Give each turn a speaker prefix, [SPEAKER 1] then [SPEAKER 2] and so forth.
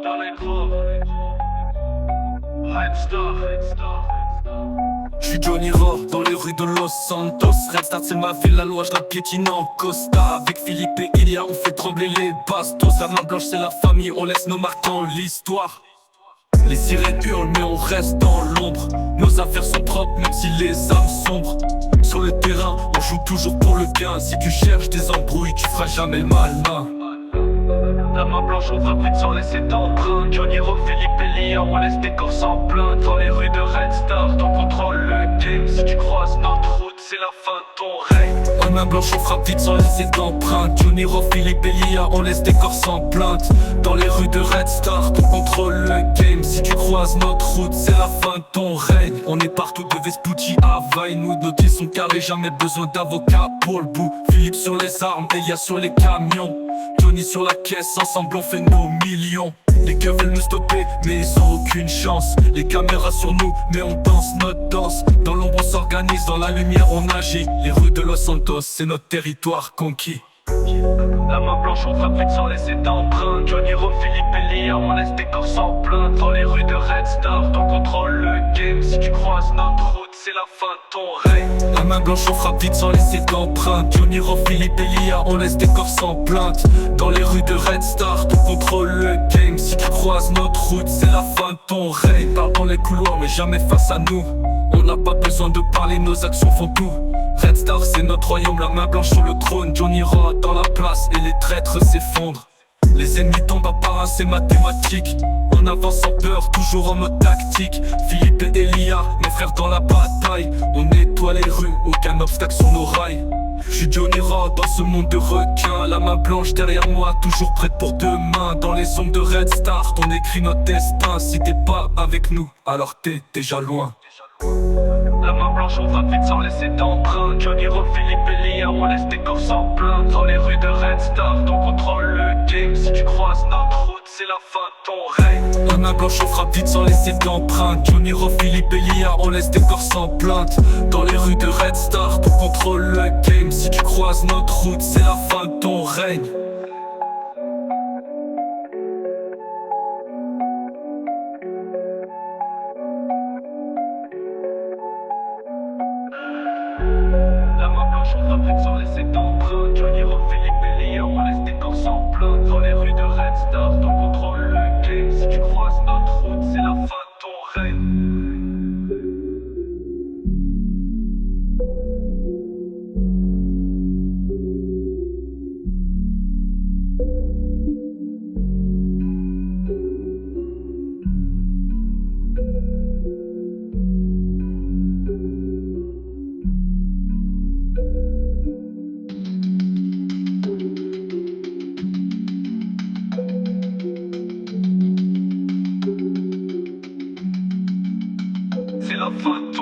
[SPEAKER 1] dans les clubs. J'suis Johnny Raw dans les rues de Los Santos. Redstar c'est ma ville, la loi je la piétine en Costa. Avec Philippe et Ilia on fait trembler les bastos. La main blanche c'est la famille, on laisse nos marques dans l'histoire. Les sirènes hurlent mais on reste dans l'ombre. Nos affaires sont propres même si les âmes sombrent. Sur le terrain on joue toujours pour le bien. Si tu cherches des embrouilles tu feras jamais le mal, non. La main blanche on frappe vite sans laisser d'empreinte. Johnny Raw, Philippe et Lia, on laisse des corps sans plainte. Dans les rues de Redstar, on contrôle le game. Si tu croises notre route, c'est la fin de ton règne. La main blanche on frappe vite sans laisser d'empreinte. Johnny Raw, Philippe et Lia, on laisse des corps sans plainte. Dans les rues de Redstar, on contrôle le game. Si tu croises notre route, c'est la fin de ton règne. On est partout de Vespucci à Vaille. Nos deals sont carrés, jamais besoin d'avocat pour le bout. Philippe sur les armes, Elia sur les camions. Johnny sur la caisse, ensemble on fait nos millions. Les keufs veulent nous stopper, mais ils ont aucune chance. Les caméras sur nous, mais on danse notre danse. Dans l'ombre on s'organise, dans la lumière on agit. Les rues de Los Santos, c'est notre territoire conquis. La main blanche on frappe vite sans laisser d'empreinte. Johnny Raw, Philippe et Lia, on laisse des corps sans plainte. Dans les rues de Redstar, on contrôle le game. Si tu croises notre route, c'est la fin de ton règne. La main blanche on frappe vite sans laisser d'empreinte. Johnny Raw, Philippe et Lia, on laisse des corps sans plainte. Dans les rues de Redstar, on contrôle le game. Si tu croises notre route, c'est la fin de ton règne. Parle dans les couloirs mais jamais face à nous. On n'a pas besoin de parler, nos actions font tout. Redstar c'est notre royaume, la main blanche sur le trône. Johnny Raw dans la place et les traîtres s'effondrent. Les ennemis tombent à part un, c'est mathématique. On avance sans peur, toujours en mode tactique. Philippe et Elia, mes frères dans la bataille. On nettoie les rues, aucun obstacle sur nos rails. J'suis Johnny Raw dans ce monde de requins. La main blanche derrière moi, toujours prête pour demain. Dans les ombres de Redstar, on écrit notre destin. Si t'es pas avec nous, alors t'es déjà loin. La main blanche on frappe vite sans laisser d'empreinte. Johnny Raw, Philippe et Lia, on laisse des corps sans plainte. Dans les rues de Redstar, on contrôle le game. Si tu croises notre route, c'est la fin de ton règne. La main blanche on frappe vite sans laisser d'empreinte. Johnny Raw, Philippe et Lia, on laisse des corps sans plainte. Dans les rues de Redstar, on contrôle le game. Si tu croises notre route, c'est la fin de ton règne. La main blanche on frappe vite sans laisser d'empreinte. Johnny Raw, Philippe et Lia, on laisse des corps sans plainte. Dans les rues de Redstar, on contrôle le game. Si tu croises notre route, c'est la fin de ton règne. C'est la fin.